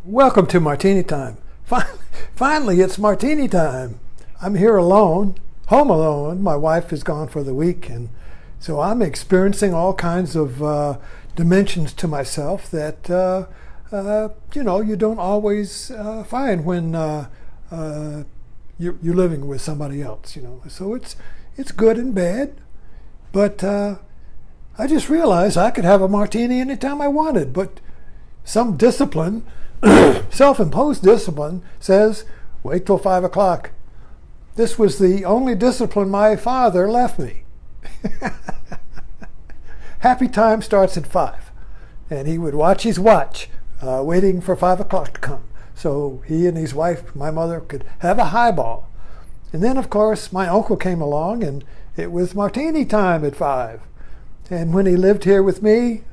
Welcome to Martini Time. Finally, it's Martini Time. I'm here alone, home alone. My wife is gone for the week, and so I'm experiencing all kinds of dimensions to myself that you don't always find when you're living with somebody else. So it's good and bad, but I just realized I could have a martini anytime I wanted. But some discipline, self-imposed discipline, says wait till 5 o'clock. This was the only discipline my father left me. Happy time starts at 5, and he would watch his watch, waiting for 5 o'clock to come, so he and his wife, my mother, could have a highball. And then, of course, my uncle came along, and it was martini time at 5. And when he lived here with me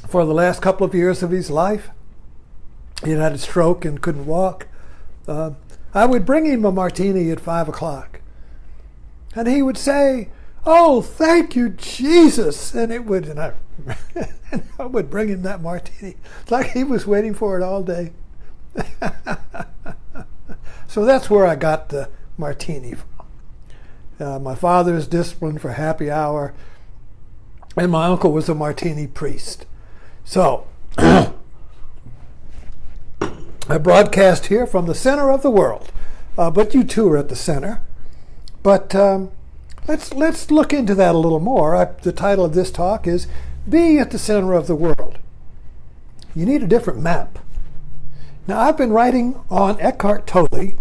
for the last couple of years of his life, he had a stroke and couldn't walk. I would bring him a martini at 5 o'clock, and he would say, "Oh, thank you, Jesus!" And I would bring him that martini. It's like he was waiting for it all day. So that's where I got the martini from. My father's discipline for happy hour, and my uncle was a martini priest. So I broadcast here from the center of the world, but you too are at the center. But let's look into that a little more. The title of this talk is "Be at the Center of the World." You need a different map. Now, I've been writing on Eckhart Tolle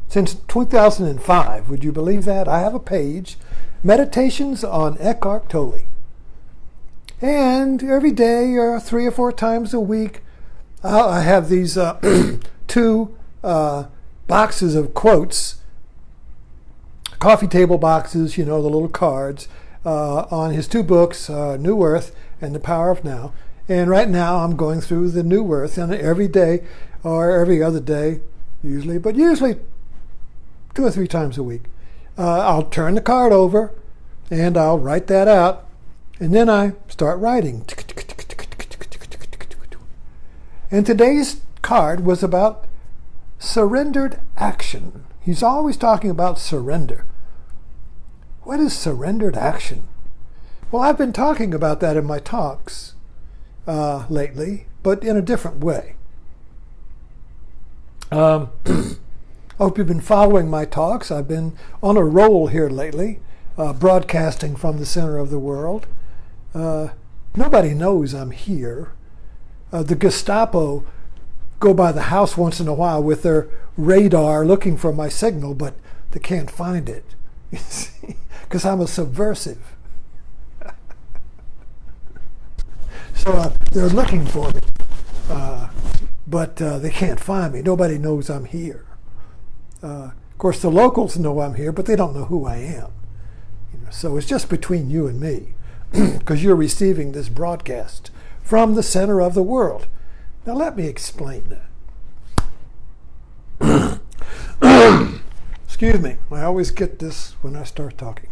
since 2005. Would you believe that? I have a page, Meditations on Eckhart Tolle. And every day or 3 or 4 times a week, I have these 2 boxes of quotes, coffee table boxes, the little cards, on his 2 books, New Earth and The Power of Now. And right now I'm going through the New Earth, and every day or every other day, usually 2 or 3 times a week, I'll turn the card over and I'll write that out, and then I start writing. And today's card was about surrendered action. He's always talking about surrender. What is surrendered action? Well, I've been talking about that in my talks lately, but in a different way. I hope you've been following my talks. I've been on a roll here lately, broadcasting from the center of the world. Nobody knows I'm here. The Gestapo go by the house once in a while with their radar looking for my signal, but they can't find it, you see, because I'm a subversive. So they're looking for me, but they can't find me. Nobody knows I'm here. Of course, the locals know I'm here, but they don't know who I am. So it's just between you and me, because you're receiving this broadcast from the center of the world. Now let me explain that. Excuse me, I always get this when I start talking.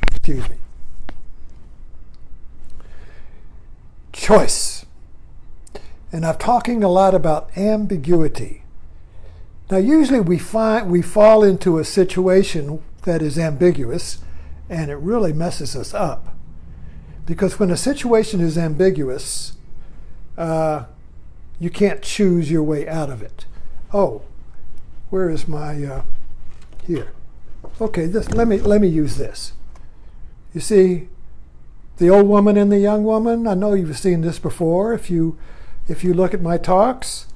Excuse me. Choice. And I'm talking a lot about ambiguity. Now usually we fall into a situation that is ambiguous, and it really messes us up. Because when a situation is ambiguous, you can't choose your way out of it. Oh, where is my, here. Okay, let me use this. You see, the old woman and the young woman, I know you've seen this before if you look at my talks.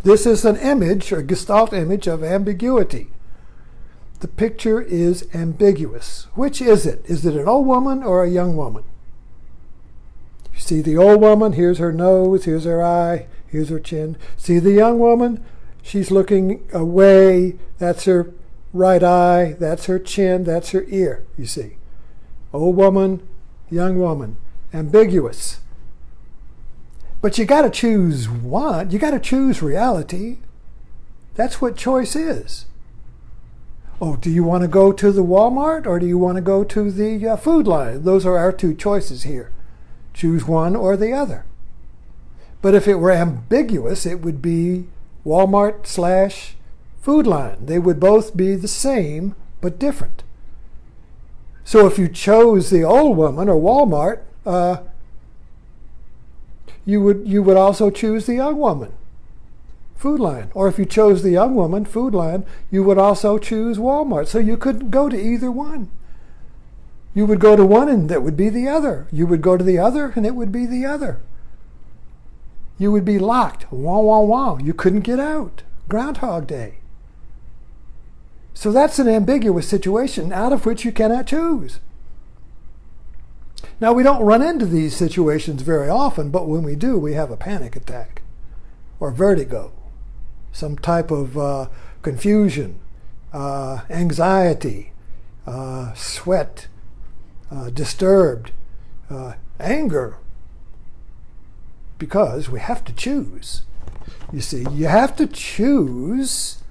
This is an image, or Gestalt image, of ambiguity. The picture is ambiguous. Which is it? Is it an old woman or a young woman? You see the old woman, here's her nose, here's her eye, here's her chin. See the young woman? She's looking away. That's her right eye, that's her chin, that's her ear, you see. Old woman, young woman. Ambiguous. But you got to choose one. You got to choose reality. That's what choice is. Oh, do you want to go to the Walmart or do you want to go to the Food Line? Those are our two choices here. Choose one or the other. But if it were ambiguous, it would be Walmart/Food Line. They would both be the same but different. So if you chose the old woman or Walmart, you would also choose the young woman, Food Line. Or if you chose the young woman, Food Line, you would also choose Walmart. So you couldn't go to either one. You would go to one and that would be the other. You would go to the other and it would be the other. You would be locked. Wow, wow, wow. You couldn't get out. Groundhog Day. So that's an ambiguous situation out of which you cannot choose. Now, we don't run into these situations very often, but when we do, we have a panic attack or vertigo, some type of confusion, anxiety, sweat, disturbed, anger, because we have to choose. You see, you have to choose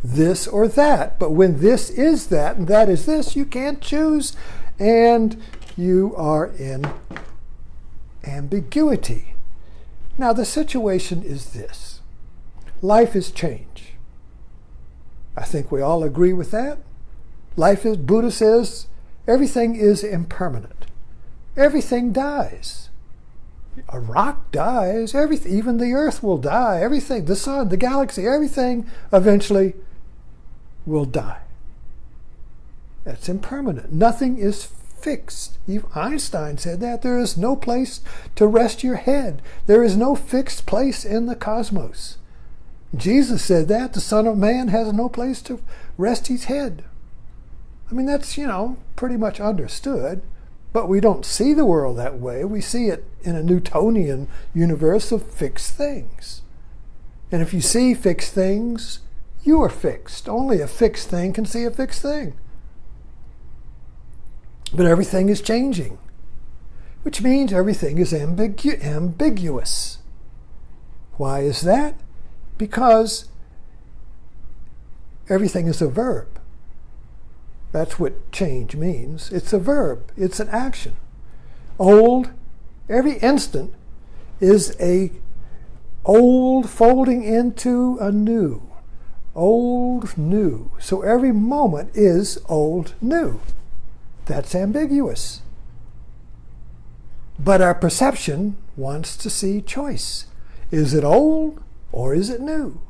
this or that, but when this is that and that is this, you can't choose, and you are in ambiguity. Now, the situation is this. Life is change. I think we all agree with that. Life is, Buddha says, everything is impermanent. Everything dies. A rock dies. Everything, even the earth will die. Everything, the sun, the galaxy, everything eventually will die. That's impermanent. Nothing is fixed. Even Einstein said that. There is no place to rest your head. There is no fixed place in the cosmos. Jesus said that. The Son of Man has no place to rest his head. I mean, that's, pretty much understood. But we don't see the world that way. We see it in a Newtonian universe of fixed things. And if you see fixed things, you are fixed. Only a fixed thing can see a fixed thing. But everything is changing, which means everything is ambiguous. Why is that? Because everything is a verb. That's what change means. It's a verb. It's an action. Old, every instant is a old folding into a new. Old, new. So every moment is old, new. That's ambiguous. But our perception wants to see choice. Is it old or is it new?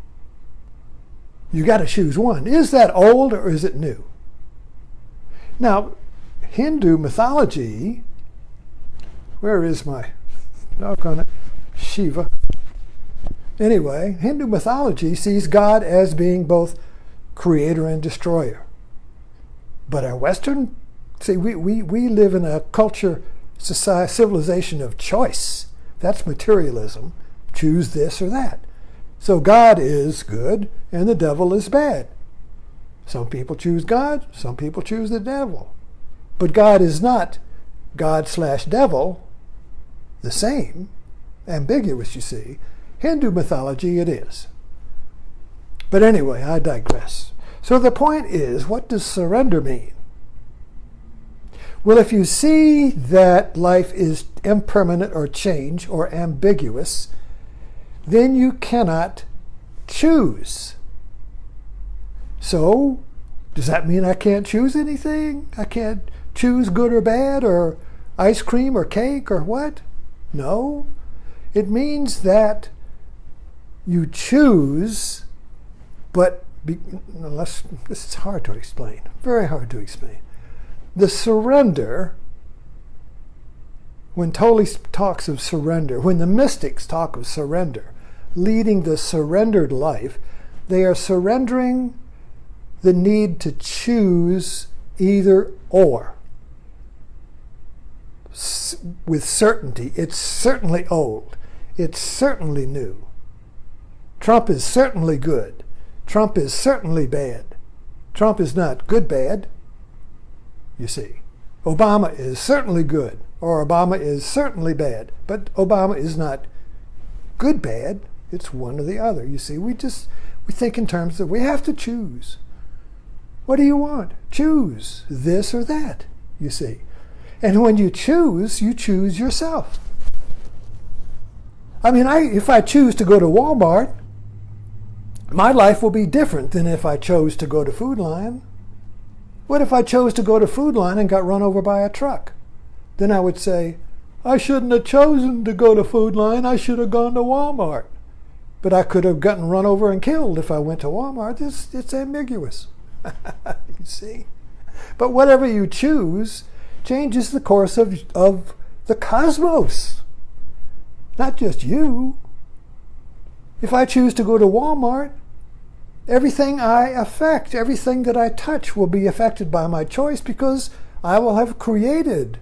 You got to choose one. Is that old or is it new? Now, Hindu mythology, where is my doggone it? Shiva. Anyway, Hindu mythology sees God as being both creator and destroyer. But our Western, we live in a culture, society, civilization of choice. That's materialism. Choose this or that. So God is good and the devil is bad. Some people choose God, some people choose the devil. But God is not God/devil the same. Ambiguous, you see. Hindu mythology it is. But anyway, I digress. So the point is, what does surrender mean? Well, if you see that life is impermanent or change or ambiguous, then you cannot choose. So, does that mean I can't choose anything? I can't choose good or bad or ice cream or cake or what? No. It means that you choose, but this is hard to explain. Very hard to explain. The surrender, when Tolle talks of surrender, when the mystics talk of surrender, leading the surrendered life, they are surrendering the need to choose either or. With certainty. It's certainly old. It's certainly new. Trump is certainly good. Trump is certainly bad. Trump is not good bad, you see. Obama is certainly good, or Obama is certainly bad. But Obama is not good bad. It's one or the other, you see. We think in terms of we have to choose. What do you want? Choose this or that, you see. And when you choose yourself. I mean, if I choose to go to Walmart, my life will be different than if I chose to go to Food Lion. What if I chose to go to Food Lion and got run over by a truck? Then I would say, I shouldn't have chosen to go to Food Lion. I should have gone to Walmart. But I could have gotten run over and killed if I went to Walmart. It's ambiguous. You see? But whatever you choose changes the course of the cosmos. Not just you. If I choose to go to Walmart, everything I affect, everything that I touch will be affected by my choice because I will have created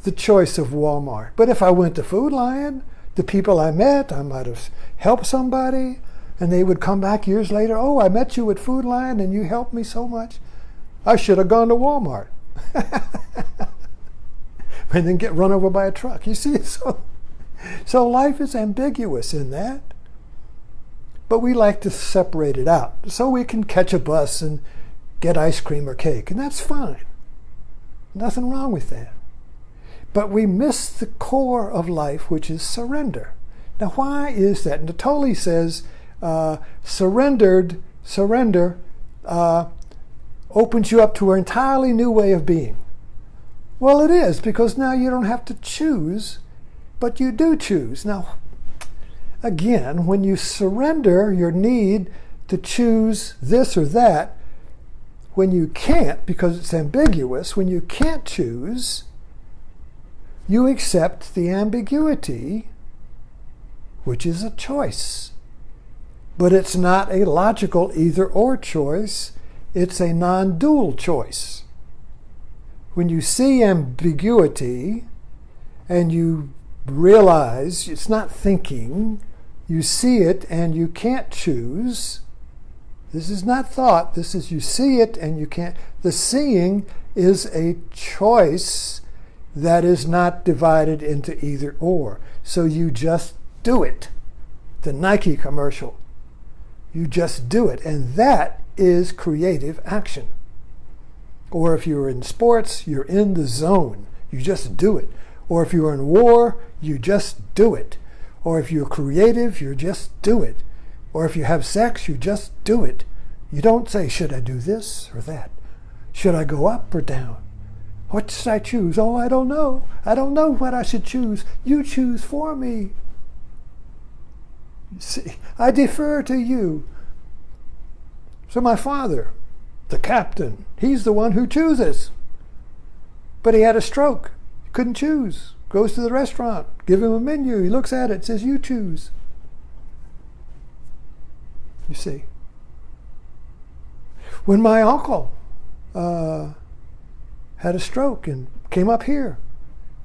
the choice of Walmart. But if I went to Food Lion, the people I met, I might have helped somebody, and they would come back years later, oh, I met you at Food Lion and you helped me so much. I should have gone to Walmart. And then get run over by a truck. You see, so life is ambiguous in that. But we like to separate it out so we can catch a bus and get ice cream or cake, and that's fine. Nothing wrong with that. But we miss the core of life, which is surrender. Now, why is that? And Natoli says, surrender opens you up to an entirely new way of being. Well, it is, because now you don't have to choose, but you do choose. Now, again, when you surrender your need to choose this or that, when you can't, because it's ambiguous, when you can't choose, you accept the ambiguity, which is a choice. But it's not a logical either-or choice. It's a non-dual choice. When you see ambiguity and you realize it's not thinking, you see it and you can't choose. This is not thought. This is you see it and you can't. The seeing is a choice that is not divided into either or. So you just do it. The Nike commercial. You just do it. And that is creative action. Or if you're in sports, you're in the zone. You just do it. Or if you're in war, you just do it. Or if you're creative, you just do it. Or if you have sex, you just do it. You don't say, should I do this or that? Should I go up or down? What should I choose? Oh, I don't know. I don't know what I should choose. You choose for me. See, I defer to you. So my father, the captain, he's the one who chooses. But he had a stroke. He couldn't choose. Goes to the restaurant. Give him a menu. He looks at it. Says, you choose. You see. When my uncle had a stroke and came up here,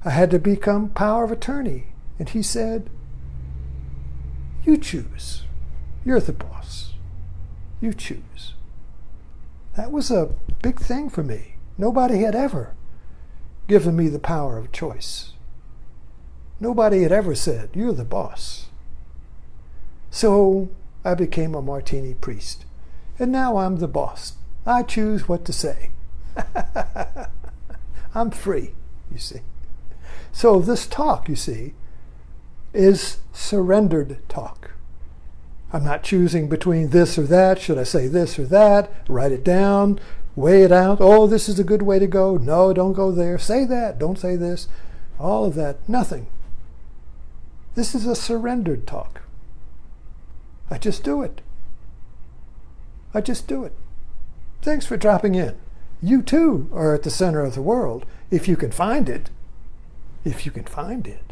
I had to become power of attorney. And he said, you choose. You're the boss. You choose. That was a big thing for me. Nobody had ever given me the power of choice. Nobody had ever said, you're the boss. So I became a Martini priest. And now I'm the boss. I choose what to say. I'm free, you see. So this talk, you see, is surrendered talk. I'm not choosing between this or that. Should I say this or that? Write it down. Weigh it out. Oh, this is a good way to go. No, don't go there. Say that. Don't say this. All of that. Nothing. This is a surrendered talk. I just do it. I just do it. Thanks for dropping in. You too are at the center of the world, if you can find it. If you can find it.